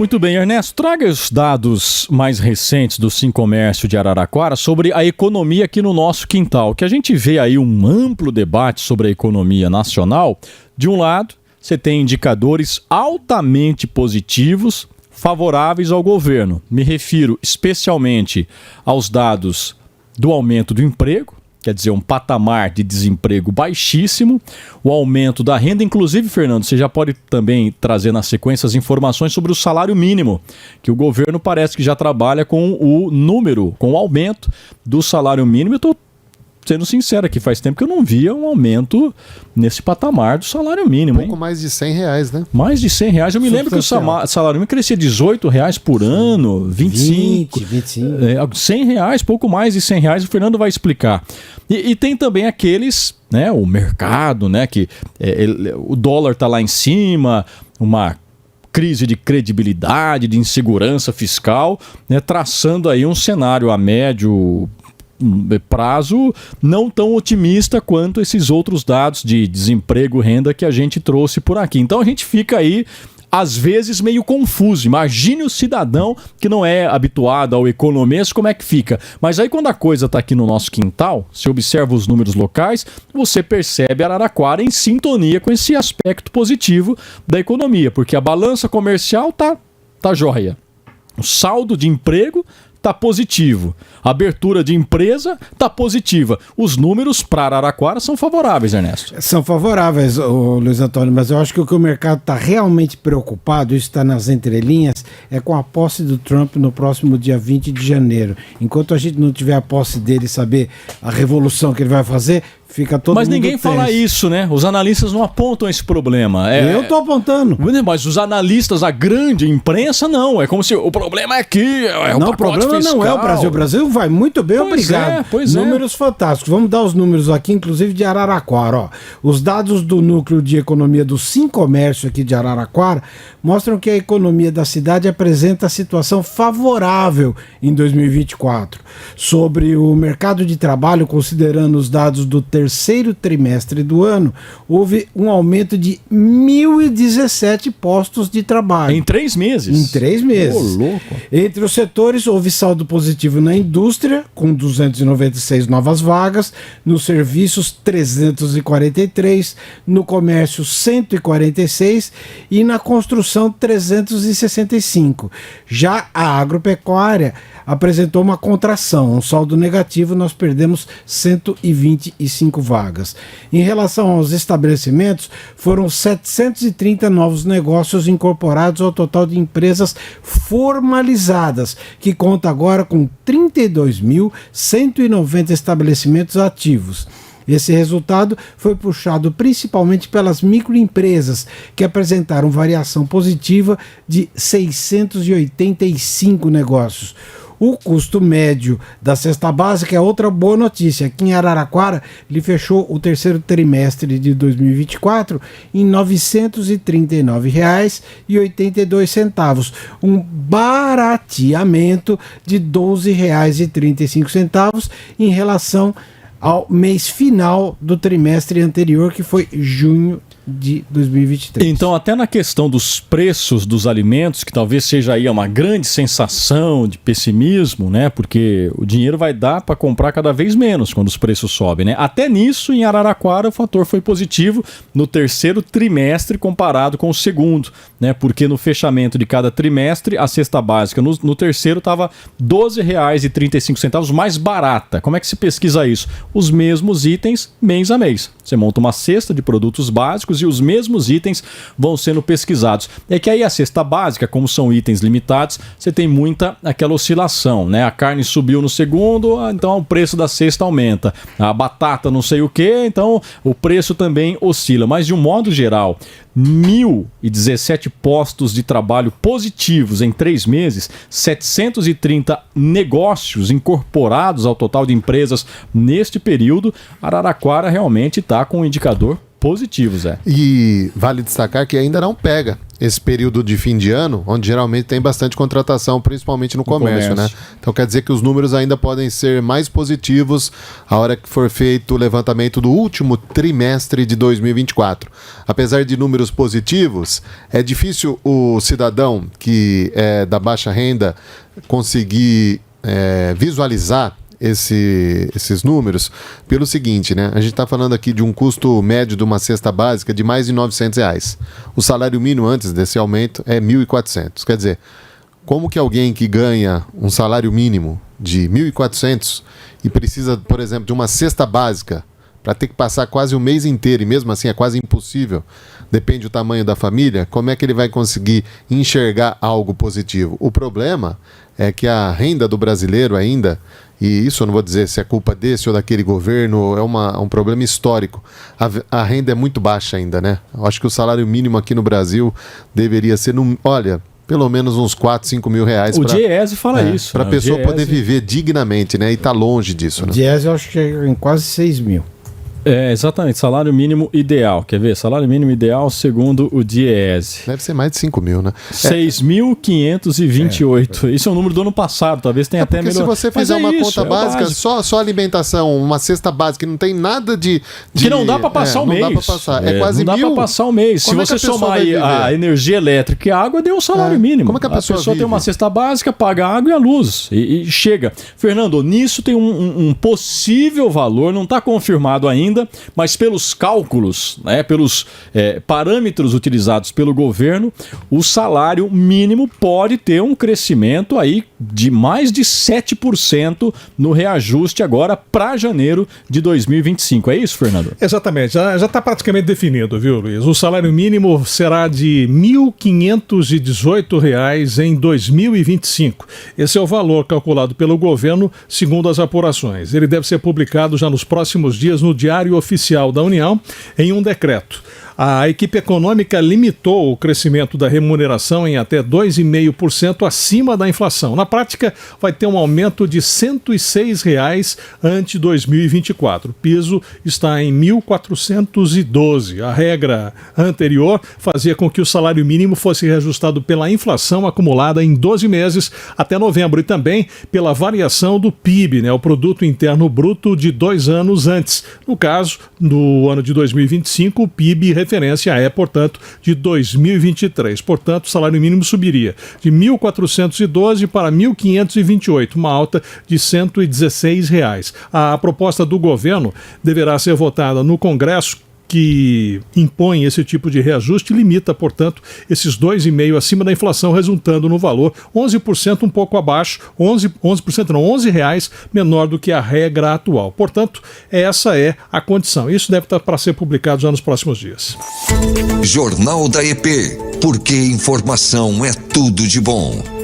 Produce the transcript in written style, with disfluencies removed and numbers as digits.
Muito bem, Ernesto, traga os dados mais recentes do Sincomércio de Araraquara sobre a economia aqui no nosso quintal, que a gente vê aí um amplo debate sobre a economia nacional. De um lado, você tem indicadores altamente positivos, favoráveis ao governo. Me refiro especialmente aos dados do aumento do emprego, quer dizer, um patamar de desemprego baixíssimo, o aumento da renda, inclusive, Fernando, você já pode também trazer na sequência as informações sobre o salário mínimo, que o governo parece que já trabalha com o número, com o aumento do salário mínimo. Eu estou sendo sincero aqui, faz tempo que eu não via um aumento nesse patamar do salário mínimo. Pouco mais de R$100, né? Mais de R$100. Eu me lembro que o salário mínimo crescia R$18 por ano, 25. 25. R$100, pouco mais de R$100, o Fernando vai explicar. E tem também aqueles, né, o mercado, né, que o dólar está lá em cima, uma crise de credibilidade, de insegurança fiscal, né, traçando aí um cenário a médio prazo não tão otimista quanto esses outros dados de desemprego, renda que a gente trouxe por aqui. Então a gente fica aí às vezes meio confuso. Imagine o cidadão que não é habituado ao economês, como é que fica? Mas aí quando a coisa está aqui no nosso quintal, você observa os números locais, você percebe Araraquara em sintonia com esse aspecto positivo da economia, porque a balança comercial tá jóia. O saldo de emprego está positivo. A abertura de empresa está positiva. Os números para Araraquara são favoráveis, Ernesto. São favoráveis, Luiz Antônio, mas eu acho que o que o mercado está realmente preocupado, isso está nas entrelinhas, é com a posse do Trump no próximo dia 20 de janeiro. Enquanto a gente não tiver a posse dele e saber a revolução que ele vai fazer, fica todo Mas mundo ninguém tenso. fala isso, né? Os analistas não apontam esse problema. Eu tô apontando. Mas os analistas, a grande imprensa, não. É como se o problema é aqui, não, o problema fiscal. Não é o Brasil. O Brasil vai muito bem, obrigado. Números fantásticos. Vamos dar os números aqui, inclusive de Araraquara. Ó. Os dados do núcleo de economia do Sincomércio aqui de Araraquara mostram que a economia da cidade apresenta situação favorável em 2024. Sobre o mercado de trabalho, considerando os dados do terceiro trimestre do ano, houve um aumento de 1.017 postos de trabalho. Em 3 meses? Em 3 meses. Ô, louco. Entre os setores, houve saldo positivo na indústria, com 296 novas vagas, nos serviços, 343, no comércio, 146 e na construção, 365. Já a agropecuária apresentou uma contração, um saldo negativo, nós perdemos 125 vagas. Em relação aos estabelecimentos, foram 730 novos negócios incorporados ao total de empresas formalizadas, que conta agora com 32.190 estabelecimentos ativos. Esse resultado foi puxado principalmente pelas microempresas, que apresentaram variação positiva de 685 negócios. O custo médio da cesta básica é outra boa notícia. Aqui em Araraquara, ele fechou o terceiro trimestre de 2024 em R$ 939,82, um barateamento de R$ 12,35 em relação ao mês final do trimestre anterior, que foi junho de 2023. Então, até na questão dos preços dos alimentos, que talvez seja aí uma grande sensação de pessimismo, né? Porque o dinheiro vai dar para comprar cada vez menos quando os preços sobem, né? Até nisso, em Araraquara, o fator foi positivo no terceiro trimestre comparado com o segundo, né? Porque no fechamento de cada trimestre, a cesta básica no terceiro estava R$ 12,35 mais barata. Como é que se pesquisa isso? Os mesmos itens mês a mês. Você monta uma cesta de produtos básicos e os mesmos itens vão sendo pesquisados. É que aí a cesta básica, como são itens limitados, você tem muita aquela oscilação, né? A carne subiu no segundo, então o preço da cesta aumenta. A batata não sei o que, então o preço também oscila. Mas de um modo geral, 1.017 postos de trabalho positivos em 3 meses, 730 negócios incorporados ao total de empresas neste período. Araraquara realmente está com um indicador positivos, E vale destacar que ainda não pega esse período de fim de ano, onde geralmente tem bastante contratação, principalmente no comércio, né? Então quer dizer que os números ainda podem ser mais positivos a hora que for feito o levantamento do último trimestre de 2024. Apesar de números positivos, é difícil o cidadão que é da baixa renda conseguir visualizar esses números pelo seguinte, né? A gente está falando aqui de um custo médio de uma cesta básica de mais de R$900. O salário mínimo antes desse aumento é R$1.400. Quer dizer, como que alguém que ganha um salário mínimo de R$1.400 e precisa, por exemplo, de uma cesta básica para ter que passar quase o mês inteiro, e mesmo assim é quase impossível, depende do tamanho da família, como é que ele vai conseguir enxergar algo positivo? O problema é que a renda do brasileiro ainda, e isso eu não vou dizer se é culpa desse ou daquele governo, é um problema histórico. A renda é muito baixa ainda, né? Eu acho que o salário mínimo aqui no Brasil deveria ser, pelo menos uns 4, 5 mil reais. O Diese fala isso. Para a pessoa poder viver dignamente, né? E tá longe disso. O Diese eu acho que é em quase 6 mil. Exatamente, salário mínimo ideal. Quer ver? Salário mínimo ideal segundo o Diese. Deve ser mais de 5 mil, né? 6.528. Isso é o número do ano passado, talvez tenha até melhor. Se você fizer uma conta básica, só alimentação, uma cesta básica, não tem nada de que não dá para passar o mês. Não dá para passar. Quase não dá para passar o mês. Se você somar aí a energia elétrica e a água, deu um salário mínimo. Como é que a pessoa tem uma cesta básica, paga a água e a luz. E chega. Fernando, nisso tem um possível valor, não está confirmado ainda, mas pelos cálculos, né, pelos parâmetros utilizados pelo governo, o salário mínimo pode ter um crescimento aí de mais de 7% no reajuste agora para janeiro de 2025. É isso, Fernando? Exatamente. Já está praticamente definido, viu, Luiz? O salário mínimo será de R$ 1.518 em 2025. Esse é o valor calculado pelo governo, segundo as apurações. Ele deve ser publicado já nos próximos dias no Diário Oficial da União em um decreto. A equipe econômica limitou o crescimento da remuneração em até 2,5% acima da inflação. Na prática, vai ter um aumento de R$ 106 ante 2024. O piso está em 1.412. A regra anterior fazia com que o salário mínimo fosse reajustado pela inflação acumulada em 12 meses até novembro e também pela variação do PIB, né, o Produto Interno Bruto de 2 anos antes. No caso, no ano de 2025, o PIB referência é, portanto, de 2023. Portanto, o salário mínimo subiria de R$ 1.412 para R$ 1.528, uma alta de R$ 116. A proposta do governo deverá ser votada no Congresso, que impõe esse tipo de reajuste e limita, portanto, esses 2,5% acima da inflação, resultando no valor 11% um pouco abaixo, 11% não, R$11 menor do que a regra atual. Portanto, essa é a condição. Isso deve estar para ser publicado já nos próximos dias. Jornal da EP, porque informação é tudo de bom.